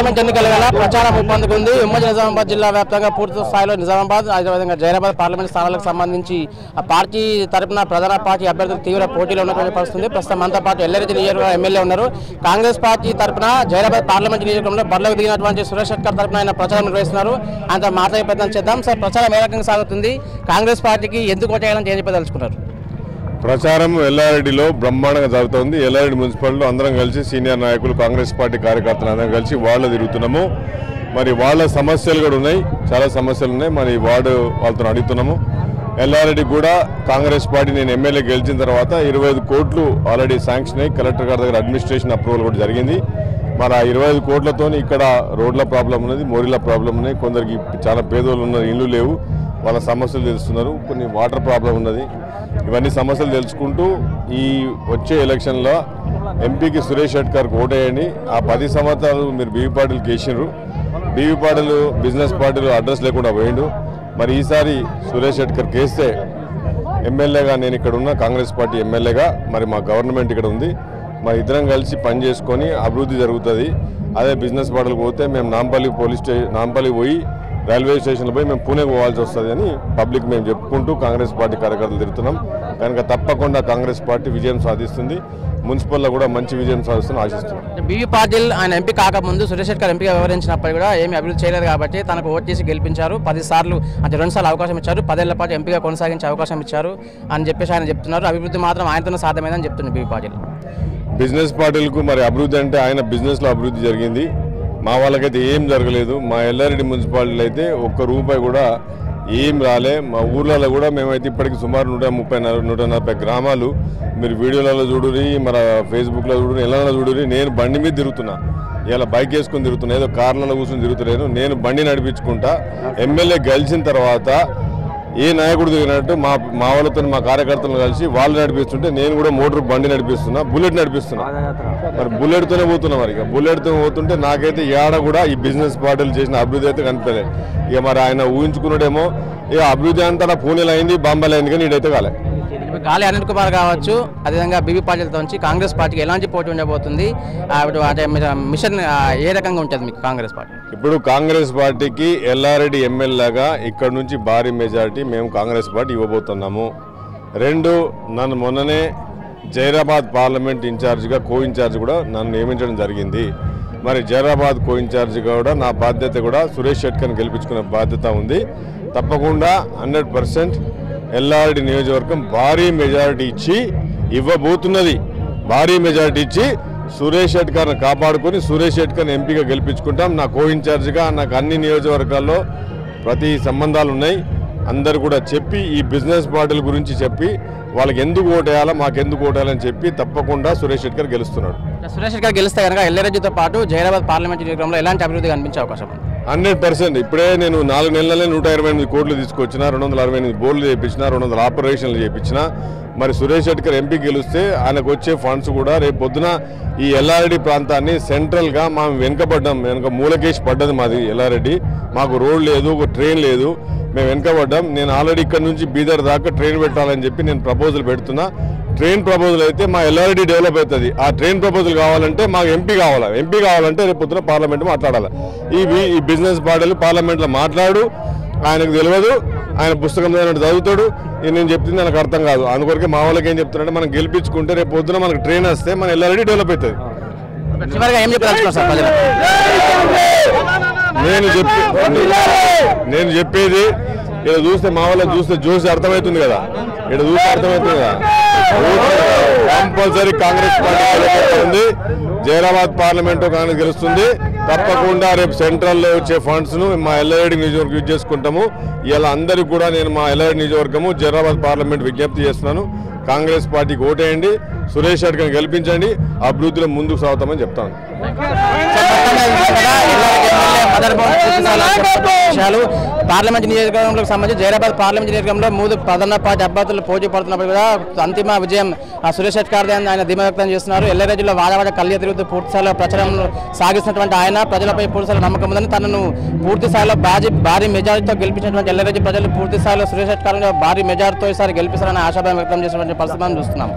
Parliament ఎన్నికల వేళ ప్రచారం ఊపందుకుంది. ఉమ్మడి నిజామాబాద్ జిల్లా వ్యాప్తంగా పూర్తి స్థాయిలో నిజామాబాద్, అదేవిధంగా జైరాబాద్ పార్లమెంట్ స్థానాలకు సంబంధించి ఆ పార్టీ తరపున ప్రధాన పార్టీ అభ్యర్థులు తీవ్ర పోటీలో ఉన్నటువంటి పరిస్థితి. ప్రస్తుతం మనతో పాటు ఎల్లారెడ్డి నియోజకవర్గ ఎమ్మెల్యే ఉన్నారు. కాంగ్రెస్ పార్టీ తరపున జైరాబాద్ పార్లమెంట్ నియోజకవర్గంలో బరిలోకి దిగినటువంటి సురేష్ షెట్కర్ తరపున ఆయన ప్రచారం నిర్వహిస్తున్నారు. ఆయనతో మాట్లాడే ప్రయత్నం చేద్దాం. సార్, ప్రచారం ఏ రకంగా సాగుతుంది? కాంగ్రెస్ పార్టీకి ఎందుకు ఓటేయాలని ఏం చెప్పదలుచుకున్నారు? ప్రచారం ఎల్లారెడ్డిలో బ్రహ్మాండంగా జరుగుతుంది. ఎల్లారెడ్డి మున్సిపాలిటీలో అందరం కలిసి సీనియర్ నాయకులు, కాంగ్రెస్ పార్టీ కార్యకర్తలు అందరం కలిసి వాళ్ళు తిరుగుతున్నాము. మరి వాళ్ళ సమస్యలు కూడా ఉన్నాయి, చాలా సమస్యలు ఉన్నాయి. మరి వాళ్ళతో అడుగుతున్నాము. ఎల్లారెడ్డి కూడా కాంగ్రెస్ పార్టీ నేను ఎమ్మెల్యే గెలిచిన తర్వాత 25 కోట్లు ఆల్రెడీ శాంక్షన్ అయ్యి కలెక్టర్ గారి దగ్గర అడ్మినిస్ట్రేషన్ అప్రూవల్ కూడా జరిగింది. మరి ఆ 25 కోట్లతో ఇక్కడ రోడ్ల ప్రాబ్లం ఉన్నది, మోరీల ప్రాబ్లం ఉన్నాయి. కొందరికి చాలా పేదోళ్ళు ఉన్నారు, ఇల్లు లేవు, వాళ్ళ సమస్యలు తెలుస్తున్నారు. కొన్ని వాటర్ ప్రాబ్లం ఉన్నది. ఇవన్నీ సమస్యలు తెలుసుకుంటూ ఈ వచ్చే ఎలక్షన్లో ఎంపీకి సురేష్ షెట్కర్కి ఓటేయండి. ఆ 10 సంవత్సరాలు మీరు బీవీ పార్టీలు చేసినారు. బీవీ పార్టీలు బిజినెస్ పార్టీలు అడ్రస్ లేకుండా పోయిండు. మరి ఈసారి సురేష్ షెట్కర్కి వేస్తే ఎమ్మెల్యేగా నేను ఇక్కడ ఉన్న కాంగ్రెస్ పార్టీ ఎమ్మెల్యేగా మరి మా గవర్నమెంట్ ఇక్కడ ఉంది. మరి ఇద్దరం కలిసి పని చేసుకొని అభివృద్ధి జరుగుతుంది. అదే బిజినెస్ పార్టీలకు పోతే మేము నాంపల్లి పోయి రైల్వే స్టేషన్లో పోయి మేము పూణేకి పోవాల్సి వస్తుంది అని పబ్లిక్ మేము చెప్పుకుంటూ కాంగ్రెస్ పార్టీ కార్యకర్తలు తిరుగుతున్నాం. కనుక తప్పకుండా కాంగ్రెస్ పార్టీ విజయం సాధిస్తుంది. మున్సిపల్లో కూడా మంచి విజయం సాధిస్తుందని ఆశిస్తున్నాం. బీవీ పాటిల్ ఆయన ఎంపీ కాకముందు సురేష్ షెట్కర్ ఎంపీగా వ్యవహరించినప్పుడు కూడా ఏమీ అభివృద్ధి చేయలేదు కాబట్టి తనకు ఓటు చేసి గెలిపించారు. 10 సార్లు అంటే 2 సార్లు అవకాశం ఇచ్చారు. 10 ఏళ్ల పాటు ఎంపీగా కొనసాగించే అవకాశం ఇచ్చారు అని చెప్పేసి ఆయన చెప్తున్నారు. అభివృద్ధి మాత్రం ఆయనతోనే సాధ్యమైందని చెప్తున్నారు బీవీ పాటిల్. బిజినెస్ పార్టీలకు మరి అభివృద్ధి అంటే ఆయన బిజినెస్లో అభివృద్ధి జరిగింది. మా వాళ్ళకైతే ఏం జరగలేదు. మా ఎల్లారెడ్డి మున్సిపాలిటీలో అయితే ₹1 కూడా ఏం రాలే. మా ఊర్లలో కూడా మేమైతే ఇప్పటికి సుమారు 130-140 గ్రామాలు మీరు వీడియోలలో చూడురి, మన ఫేస్బుక్లో చూడురి, ఎలా చూడురి. నేను బండి మీద తిరుగుతున్నా, ఇలా బైక్ వేసుకుని తిరుగుతున్నా, ఏదో కార్లలో కూర్చొని తిరుగుతలేను. నేను బండి నడిపించుకుంటా. ఎమ్మెల్యే గెలిచిన తర్వాత ఏ నాయకుడు దిగినట్టు మా వాళ్ళతో మా కార్యకర్తలను కలిసి వాళ్ళు నడిపిస్తుంటే నేను కూడా మోటార్ బండి నడిపిస్తున్నా, బుల్లెట్ నడిపిస్తున్నా. మరి బుల్లెట్తోనే పోతున్నా. మరి ఇక బుల్లెట్తో పోతుంటే నాకైతే ఏడ కూడా ఈ బిజినెస్ పార్టీలు చేసిన అభివృద్ధి అయితే కనిపించలేదు. ఇక మరి ఆయన ఊహించుకున్నాడేమో ఇక అభివృద్ధి అంతా పూణేలో అయింది, బాంబేలో అయింది, కానీ ఇదైతే కాలే. గాలి అనిల్ కుమార్ కావచ్చు, అదేవిధంగా బీవీ పాటిల్తో కాంగ్రెస్ పార్టీకి ఎలాంటి పోటీ ఉండబోతుంది? అంటే మిషన్ ఏ రకంగా ఉంటుంది మీకు కాంగ్రెస్ పార్టీ? ఇప్పుడు కాంగ్రెస్ పార్టీకి ఎల్లారెడ్డి ఎమ్మెల్యేగా ఇక్కడ నుంచి భారీ మెజారిటీ మేము కాంగ్రెస్ పార్టీ ఇవ్వబోతున్నాము. 2, నన్ను మొన్ననే జైరాబాద్ పార్లమెంట్ ఇన్ఛార్జిగా కో ఇన్ఛార్జ్ కూడా నన్ను నియమించడం జరిగింది. మరి జైరాబాద్ కో ఇన్ఛార్జిగా కూడా నా బాధ్యత కూడా సురేష్ షెట్కర్ని గెలిపించుకునే బాధ్యత ఉంది. తప్పకుండా 100% ఎల్లారెడ్డి నియోజకవర్గం భారీ మెజారిటీ ఇచ్చి ఇవ్వబోతున్నది. భారీ మెజారిటీ ఇచ్చి సురేష్ షెట్కర్ని కాపాడుకొని సురేష్ షెట్కర్ని ఎంపీగా గెలిపించుకుంటాం. నా కో ఇన్ఛార్జిగా నాకు అన్ని నియోజకవర్గాల్లో ప్రతి సంబంధాలు ఉన్నాయి. అందరు కూడా చెప్పి ఈ బిజినెస్ పార్టీల గురించి చెప్పి వాళ్ళకి ఎందుకు ఓటేయాలా, మాకెందుకు ఓటేయాలని చెప్పి తప్పకుండా సురేష్ షెట్కర్ గెలుస్తున్నాడు. సురేష్ షెట్కర్ గెలిస్తే కనుక ఎల్లారెడ్డితో పాటు జైరాబాద్ పార్లమెంట్ నియోజకవర్గంలో ఎలాంటి అభివృద్ధి కనిపించే అవకాశం ఉంది? 100%. ఇప్పుడే నేను 4 నెలలనే 128 కోట్లు తీసుకొచ్చిన, 268 బోర్డులు చేయించిన, 200 ఆపరేషన్లు చేయించిన. మరి సురేష్ షెట్కర్ ఎంపీ గెలిస్తే ఆయనకు వచ్చే ఫండ్స్ కూడా రేపు పొద్దున ఈ ఎల్లారెడ్డి ప్రాంతాన్ని సెంట్రల్గా మేము వెనుక మూలకేసి పడ్డది మాది ఎల్లారెడ్డి. మాకు రోడ్ లేదు, ఒక ట్రైన్ లేదు, మేము వెనుకబడ్డాం. నేను ఆల్రెడీ ఇక్కడ నుంచి బీదర్ దాకా ట్రైన్ పెట్టాలని చెప్పి నేను ప్రపోజల్ పెడుతున్నా. ట్రైన్ ప్రపోజల్ అయితే మా ఎల్లారెడ్డి డెవలప్ అవుతుంది. ఆ ట్రైన్ ప్రపోజల్ కావాలంటే మాకు ఎంపీ కావాలి. ఎంపీ కావాలంటే రేపు పొద్దున పార్లమెంట్ మాట్లాడాలి. ఈ బిజినెస్ పార్టీలు పార్లమెంట్లో మాట్లాడు, ఆయనకు తెలియదు, ఆయన పుస్తకం చదువుతాడు. నేను చెప్తుంది నాకు అర్థం కాదు. అందుకొరకే మా వాళ్ళకి ఏం చెప్తున్నారంటే మనం గెలిపించుకుంటే రేపు పొద్దున మనకు ట్రైన్ వస్తే మన ఎల్లారెడ్డి డెవలప్ అవుతుంది. నేను చెప్పేది ఇక్కడ చూస్తే మా వాళ్ళని చూస్తే అర్థమవుతుంది కదా, ఇక్కడ చూస్తే అర్థమవుతుంది కదా. కంపల్సరీ కాంగ్రెస్ పార్టీ గెలుస్తుంది. జైరాబాద్ పార్లమెంటు కాంగ్రెస్ గెలుస్తుంది. తప్పకుండా రేపు సెంట్రల్లో వచ్చే ఫండ్స్ను మా ఎల్లారెడ్డి నియోజకవర్గం యూజ్ చేసుకుంటాము. ఇలా అందరికీ కూడా నేను మా ఎల్లారెడ్డి నియోజకవర్గము జైరాబాద్ పార్లమెంట్ విజ్ఞప్తి చేస్తున్నాను. కాంగ్రెస్ పార్టీకి ఓటేయండి, సురేష్ షెట్కర్ని గెలిపించండి, అభివృద్ధిలో ముందుకు సాగుతామని చెప్తాను. పార్లమెంట్ నియోజకవర్గంలో సంబంధించి జైరాబాద్ పార్లమెంట్ నియోజకవర్గంలో 3 ప్రధాన పార్టీ అభ్యర్థులు పోటీ పడుతున్నప్పుడు కూడా అంతిమ విజయం సురేష్ షెట్కర్ ఆయన ధీమా వ్యక్తం చేస్తున్నారు. ఎల్లారెడ్డిలో వాడవాడ కళ్యాణ తిరుగుతూ పూర్తి స్థాయిలో ప్రచారం సాగిస్తున్నటువంటి ఆయన ప్రజలపై పూర్తి స్థాయిలో నమ్మకం ఉందని, తనను పూర్తి స్థాయిలో భారీ మెజారిటీతో గెలిపించినటువంటి ఎల్లారెడ్డి ప్రజలు పూర్తి స్థాయిలో సురేష్ షెట్కర్ భారీ మెజారిటీతో ఈసారి గెలిపిస్తారని ఆశాభావం వ్యక్తం చేసినటువంటి పరిస్థితులను చూస్తున్నాం.